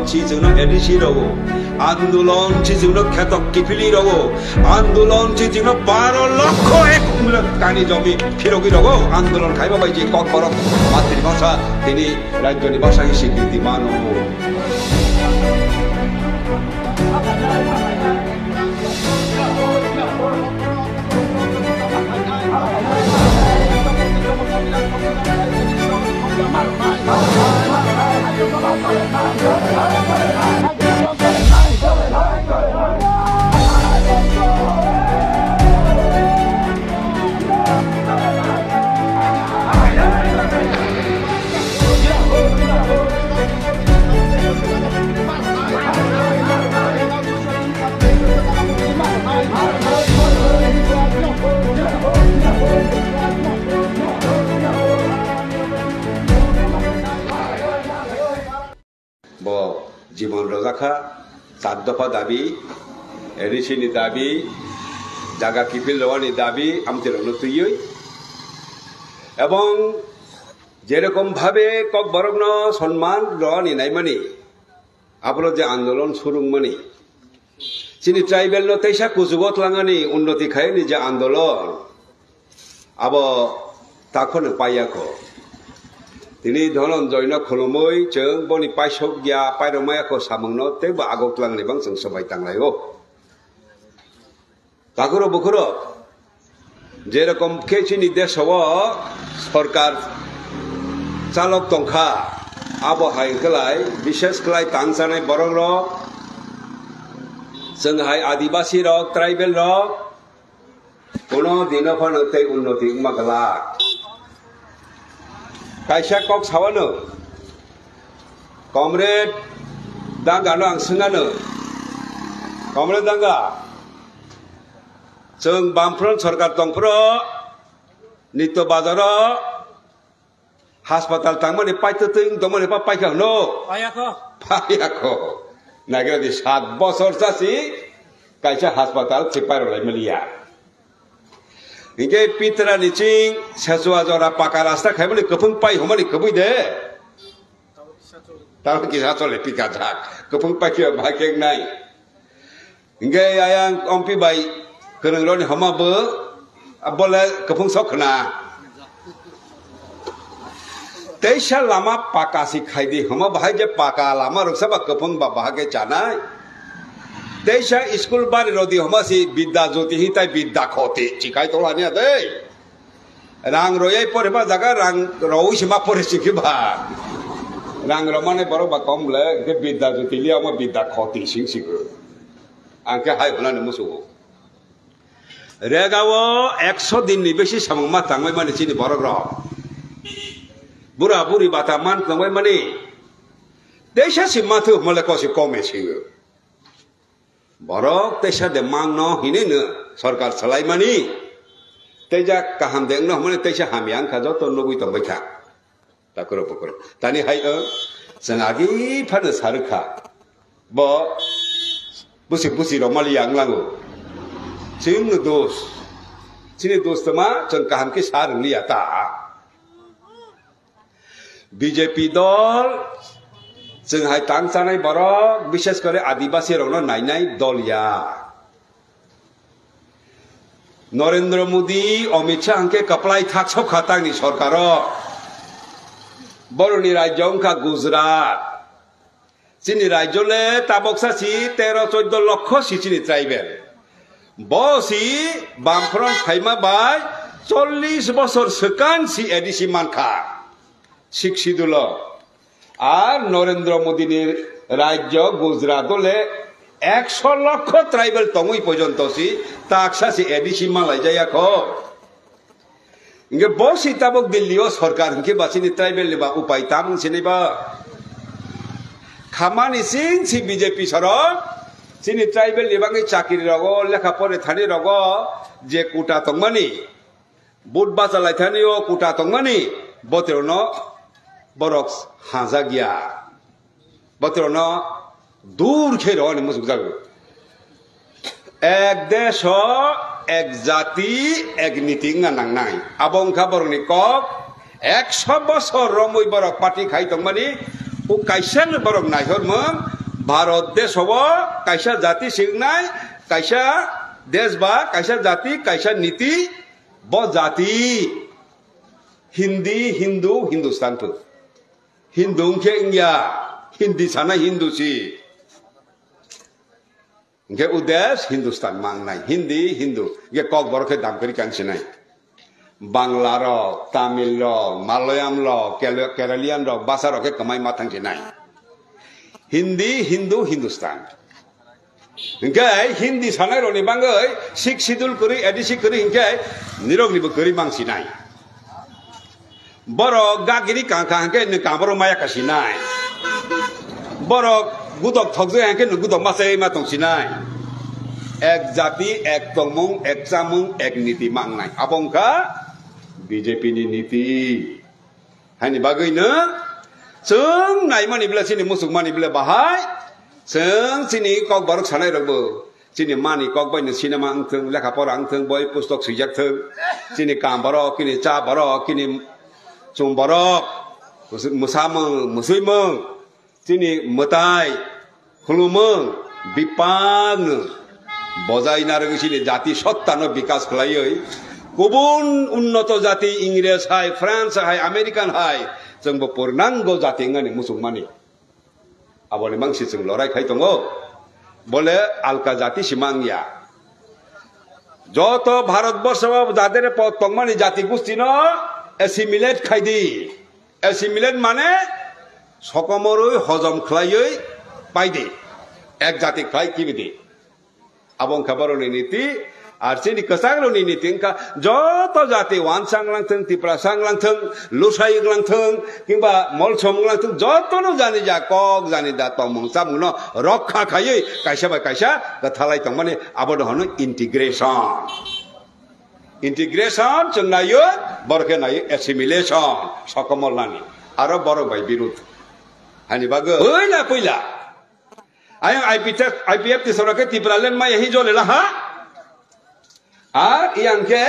চিজুনো ADC রগো আন্দোলন চিজুনো খেতক কিফিলি রগো আন্দোলন চিজুনো 12 লক্ষ এক কানি জমি ফিরগি রগো আন্দোলন খাইবা বাইজি কক বরক মাতৃভাষা তিনি রাজ্যনি ভাষাকে স্বীকৃতি মানো জীবন রক্ষা 7 দফা দাবি এডিসিনি দাবি জায়গা কিফিল লওয়ানি দাবি আমাদের তুইই এবং যেরকম ভাবে কক বরগ্ন সম্মান লওয়ানি নাইমানি আপনার যে আন্দোলন শুরুমানি চিনি ট্রাইবেল তেইসা কুজুগত লাঙানি উন্নতি খায়নি যে আন্দোলন আব তখন পাইয়াক তিনি ধনঞ্জয় খুলুमै जों बनि पाइसक गया पाइरमायाखौ सामंनो तेबो आगोक्लांनि बां जों सबाय तांलायो तागुरो बुखुरो जेरकम केचिनि देशव सरकार चालक तंखा आबहाय खलाय विशेष खलाय तांसानाय बरं रक जोंहाय आदिवासी रक ट्राइबेल रक कोनो दिनफानो ते उन्नति मागला कायसा कक सावानो कमरेड दांगानो आं सोंगानो कमरेड दांगा जों बामफ्रोम सरकार दंफ्रो नित्य बाजार हास्पाताल तांमाने पाइतों दमने पा पाइखानो पायाखो नागिरदि 7 बছর जासि कायसा हास्पाताल चिपायरलाय मलिया इनके पितरा निचिंग सेसुआ जरा पाका रास्ता खाइबले कफुं पाइ हमनि कबुइ दे ताव किसा चले पिका जाक कफुं पाइके भाकेक नाय इनके आयां अम्पि बाइ कनंगरनि हमाबो अबले कफुं सखना तेइसा लामा पाका सि खाइदि हमा बाहाय जे पाका लामा रखसाबा कफुं बा बाहागे जानाय तेइसा स्कूल बारी रोदी हमासी विद्या ज्योति हिताय विद्या खोते चिकाय तोलानिया दे रांग रोयै परेबा जागा रांग रौसिमा परेसिखिबा रांग रमाने बरोबा कमले के विद्या ज्योति लिया म विद्या खोते सिंसिगो आंके हाय होनाने मुसु रेगावो 100 दिन नि बेसि सामंमा थांबाय माने चिनि बरग्र बुरा बुरि बाता मान थांबाय माने तेइसा सिमाथो हमले कसे कमेसिगो बरक तेसा दे मांगनो हिनेनो सरकार सलायमानि तेजा काहाम देंनो हमने तेसा हामियां खाजो तो लुबै तंबायखा ताकरो बकरो तानि हाय जों आगि फानो सारखा ब बुसि बुसि रमालि आंलाङो जोंनो दोस चिनि दोस्तमा जों काहाम के सारलिया ता बीजेपी दल जोंहाय तांसानाय बरक विशेष करे आदिवासी रंनो नायनाय दलिया नरेंद्र मोदी अमित शाह के कपलाई थाक्सो खातांनि सरकार बरनि राज्य अंका गुजरात चिनि राज्यले ताबकसासि 13-14 लक्ष सिचिनि ट्राइबेल बसि बामफ्रन फाइमा बाय 40 बছর सकान सि एडिसि मानखा शिक्षिदुल আর নরেন্দ্র মোদীর রাজ্য গুজরাট হলে 100 লক্ষ ট্রাইবেল তমই পর্যন্ত সি তাকসাসি এডিসি মালাই যায়াখো ইনকে বসি তাবক দিল্লিও সরকার ইনকে বাসিনি ট্রাইবেল লিবা উপায় তাম সিনিবা খামানি সিন সি বিজেপি সরক সিনি ট্রাইবেল লিবাঙ্গি চাকরি রগ লেখা পড়ে থানি রগ যে কুটা তংমানি বুট বাজালাই থানিও কুটা তংমানি বতেরনো बरक्स हाजा गया बतरनो दूर खेर होने मुझे जागो एक देश एक जाति एक नीति नांगनाय आबंखा बरनि कक 100 বছর रमै बरक पार्टी खाई तंगमानि उ कायसेन बरक नायहरमोन भारत देश कैसा जाति सिंगनाय कैसा देश बा कैसा जाति कैसा नीति ब जाति हिंदी हिंदू हिंदुस्तान तो हिंदू के इंडिया हिंदी साना हिंदू सी के उद्देश्य हिंदुस्तान मांगनाय हिंदी हिंदू ये कक बर के दाम करी कांसिनाय बांग्ला रो तमिल रो मालयालम रो केरलियन रो भाषा रो के कमाई माथांसिनाय हिंदी हिंदू हिंदुस्तान इनके हिंदी साना रो नि बांगै सिक शिड्यूल करी एडिसी करी इनके निरोग निबो करी मांगसिनाय बरो गागिरी कांखा के न काबरो माया कासिनाय बरो गुदक थगजे के न गुदक मासे मा तंसिनाय एक जाति एक तंगमुं एक जामुं एक नीति मांगनाय आबंका बीजेपी नि नीति हानि बागैनो जों नायमानिब्ला सिनि मुसुकमानिब्ला बाहाय जों सिनि कक बारक सानाय रबो सिनि मानि कक बायनो सिनेमा आंथों लेखा फरा आंथों बय पुस्तक सुइजाकथों सिनि काम बारक किनि चा बारक किनि जों बारक मोसामों मुसुइमों सिनि मोताय खुलुमों बिपांनो बजायना रोंसिनि जाति सत्तानो विकास खालायै गुबुन उन्नत जाति इंग्रेज हाय फ्रांस हाय आमेरिकान हाय जोंबो पूर्णांग जाति होननानै मुसलमानि आबोनि मानसि जों लरायखाय दङ बोले आलका जाति सिमांगिया যত ভারতবর্ষ যাদের তংমানি জাতি গোষ্ঠী ন এসিমিলেট খাইদি এসিমিলেট মানে সকমরই হজম খাইयै পাইদি এক জাতি খাই কিবিদি আবং খাবারনি নীতি আর সিনি কসাংরনি নীতি ইনকা যত জাতি ওয়ান সাংলাংথং তিপ্রা সাংলাংথং লুসাইग्लांथं কিংবা মলসমग्लांथं যতনো জানি যা কক জানি দা তমং সামুন রক্ষা খাইयै কাইসা বাই কাইসা গথালাই তং মানে আবদ হনো ইন্টিগ্রেশন ইন্টিগ্রেশন চনাयो বরকে নাই এসিমিলেশন সকমলনানি আর বড় ভাই বিরোধ হানি বাগো ওইলা কইলা आयं आईपीएफ तिसरके तिप्रालेन मा यही जोलेला हा आर इयांके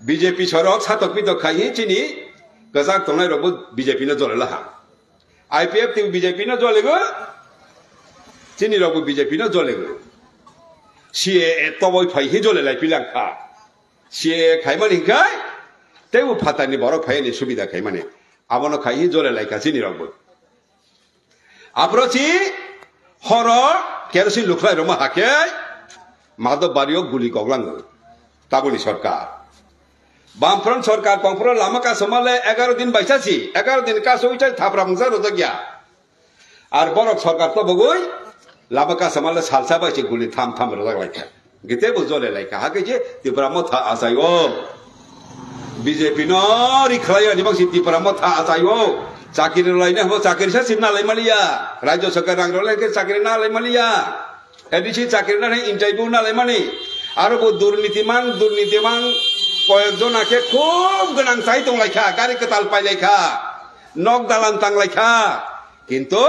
बीजेपी सरक सातक पितक खाइ चिनि गजाक तंनाय रबो बीजेपी न जोलेला हा आईपीएफ ति बीजेपी न जोलेगो चिनि रबो बीजेपी न जोलेगो सीए तबय फाइ हि जोलेलाय पिलांखा सीए खाइमान हिंखाय तेउ फातानि बरक फाइनि सुबिदा खाइमाने आबनो खाइ हि जोलेलायखा चिनि रबो आप्रचि हर केरोसिन लुख्लाय रमा हाके माधव बारियो गुली गगलाङो ताबुनि सरकार बामफ्रन सरकार पंफ्रन लामा का समाले 11 दिन बाइसासी 11 दिन का सोइचा थाप्रा मुजा रजगिया आर बरक सरकार तो बगोय लामा का समाले सालसा बाइसे गुली थाम थाम रजगलायखा गिते बुजले लायखा हाके जे तिब्रा मथा आसायो बीजेपी न रिखलायो नि बांसि तिब्रा मथा आसायो चाकरी लाइने हम चाकरी से सिमना लाई मलिया राज्य सरकार रांग लाइके चाकरी ना लाई मलिया एडिसी चाकरी ना इंटरव्यू ना लाई माने आरो बो दुर्नीतिमान कयेकजन आके खूब गोनां चाइ दं लाइखा गारि कताल पाइ लाइखा नक दालान तां लाइखा किन्तु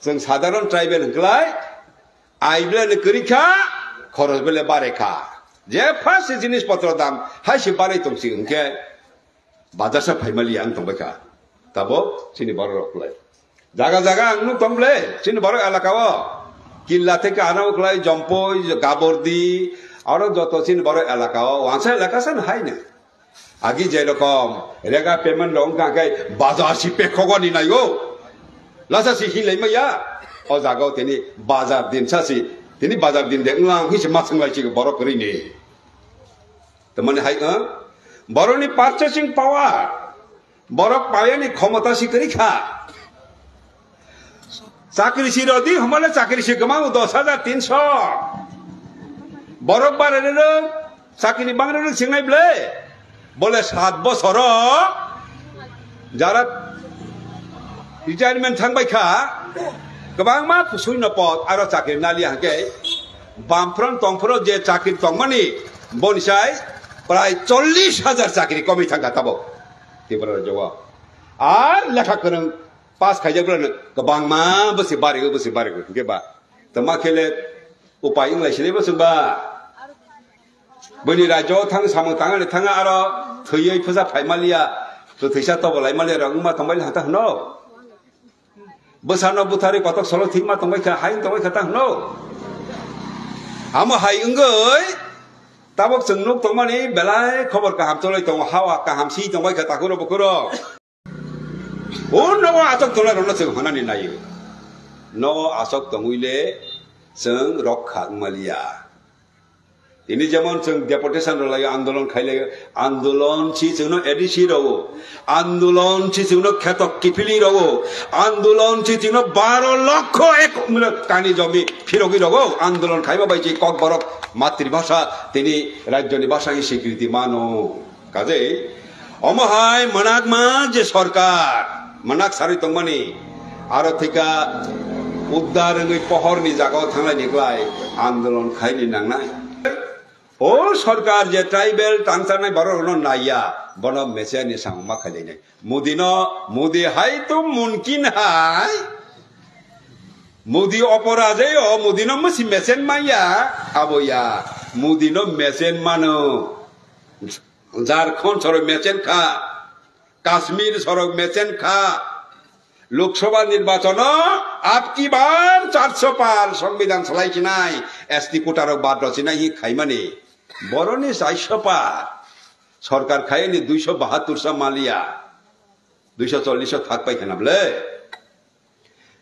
जों साधारण ट्राइबेल हंखलाय आइब्ले करिखा खरच बेले बारेखा जे फार्स्ट जिनिस पत्र दाम हाइसे बारे दंसि हंके बाजार सा फाइमालिया आं दंबायखा तबो चिनि बर रखलाय जागा जागा आंनु तमले चिनि बर एलाकाओ किल्ला থেকে আনাও খলাই জম্পই গাবরদি আর যত চিনি बर এলাকাও ওয়ানসা এলাকা সান হাইনা আগে যে রকম রেগা পেমেন্ট লং কাকে বাজার সিপে খগনি নাইও লাসাসি হিলাইমায়া ও জাগাও তিনি বাজার দিন সাসি তিনি বাজার দিন দেখলাম হিসে মাছংলাইছি बर করিনি তো মানে হাই বরনি পারচেজিং পাওয়ার बरक पायनि क्षमता सिकरी खा चाकरी सिरदी हमले चाकरी सिकमाउ 10,300 बरक बारेनो चाकरी बांग्रेनो सिंनाय ब्ले बोले 7 बছर जारा रिटायरमेंट थांबाय खा गोबां मा शून्य पद आरो चाकरी नालि हाके बामफ्रन तंफ्रो जे चाकरी तंगमानि बनिसाय प्राय 40,000 चाकरी कमी थांगा ताबो तिब्रा जवा आर लेखा गोरों पास खाइजाब्लानो गोबां मा बोसि बारेगो केबा तमा खेले उपाय इंलायसिलेबो सोंबा बोनि राज्योआव थां सामो थांगानि थाङा आरो थैयै फोजा फाइमालिया थैसा तबलाय माले रंमा थांबाय हाता हनो bosano butari kotok solo thingma tongbai kha hain tongbai kha tang no amo hai ungoi tabok jengnuk tongmani belai khobor kaham toloi tong hawa kaham si tongbai kha takuro bokuro no asok tolai rono sing hanani nayo no asok tonguile sing rokha malia ini যেমন जों deputation लायो आंदोलन खाइलायो आंदोलन छि जोंनो ADC रहो आंदोलन छि जोंनो खेतक किफिली रहो आंदोलन छि जोंनो 12 লক্ষ এক কানি জমি ফিরগি রहो आंदोलन खाइबा बायजि ककबरक मातृभाषा तिनि राज्यनि भाषानि स्वीकृति मानो काजे अमहाय मनागमा जे सरकार मनाक सारि तंमानि आरो थिका उद्धारङै पहरनि जागाव थांनाय निग्लाय आंदोलन खाइनि नांनाय ओ सरकार जे ट्राइबल टांसानाय बरनो नाया बनो मेसेनि सांग मा खालिनाय मोदी हाय तो मुमकिन हाय मोदी अपराजे ओ मोदीनो मसि मेसेन माया आबोया मोदीनो मेसेन मानो झारखंड सरक मेसेन खा काश्मीर सरक मेसेन खा लोकसभा निर्वाचन आपकी बार 400 पार संविधान सलाइसिनाय एसटी कोटारक बाद रचिनाय हि खाइमानि बरनि 400 पार सरकार खायनि 272 मालिया 240 थाक पाइखानाबले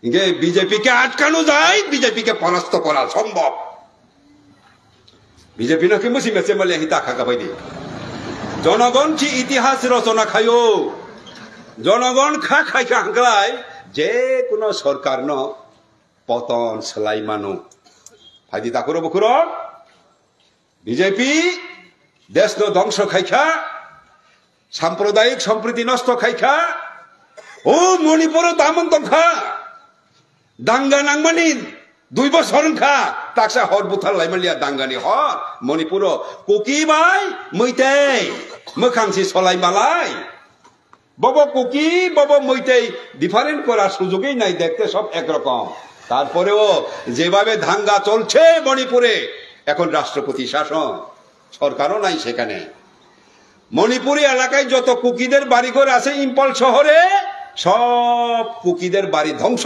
इगे बीजेपी के आटकानो যায় बीजेपी के परास्त करा सम्भव बीजेपी न के मसि मेसे मालिया हि ताखा गाबायदि जनगण छि इतिहास रचना खायो जनगण खा खाइखा हांगलाय जे कोनो सरकार न पतन सलाई मानो फाइदि ताकुरो बकुरो बीजेपी देश न ध्वंस खाइखा सांप्रदायिक सम्प्रीति नष्ट खाइखा ओ मणिपुर दामन तखा दांगा नांगमानि 2 বছর खा ताकसा हर बुथार लाइमालिया दांगानि हर मणिपुर कुकी बाय मैतै मोखांसि सलाई मालाय बबो कुकी बबो मैतै डिफारेंट करा सुযোগই নাই দেখতে সব একরকম তারপরেও যেভাবে দাঙ্গা চলছে মণিপুরে এখন রাষ্ট্রপতি শাসন সরকারও নাই সেখানে মণিপুরি এলাকায় যত কুকিদের বাড়িঘর আছে ইম্ফল শহরে সব কুকিদের বাড়ি ধ্বংস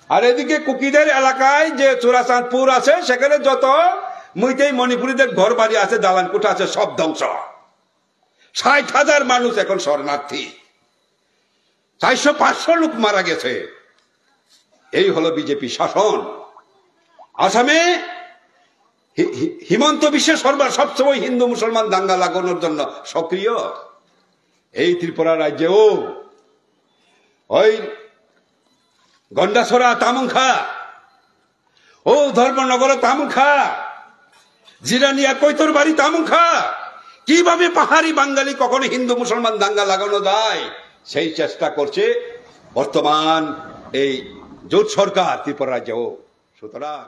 আর এদিকে কুকিদের এলাকায় যে চোরাচাঁদপুর আছে সেখানে যত মইতেই মণিপুরীদের ঘর বাড়ি আছে দালান কোঠা আছে সব ধ্বংস 60,000 মানুষ এখন শরণার্থী 400-500 লোক মারা গেছে এই হলো বিজেপি শাসন আসামে হিমন্ত বিশ্ব শর্মা সবসময় হিন্দু মুসলমান দাঙ্গা লাগানোর জন্য সক্রিয় এই ত্রিপুরা রাজ্যেও ওই গন্ডাছড়া তামুংখা ও ধর্মনগর তামুংখা জিরানিয়া কৈতরবাড়ি তামুংখা কিভাবে পাহাড়ি বাঙালি কখনো হিন্দু মুসলমান দাঙ্গা লাগানো যায় সেই চেষ্টা করছে বর্তমান এই জোট সরকার ত্রিপুরা রাজ্যেও সুতরাং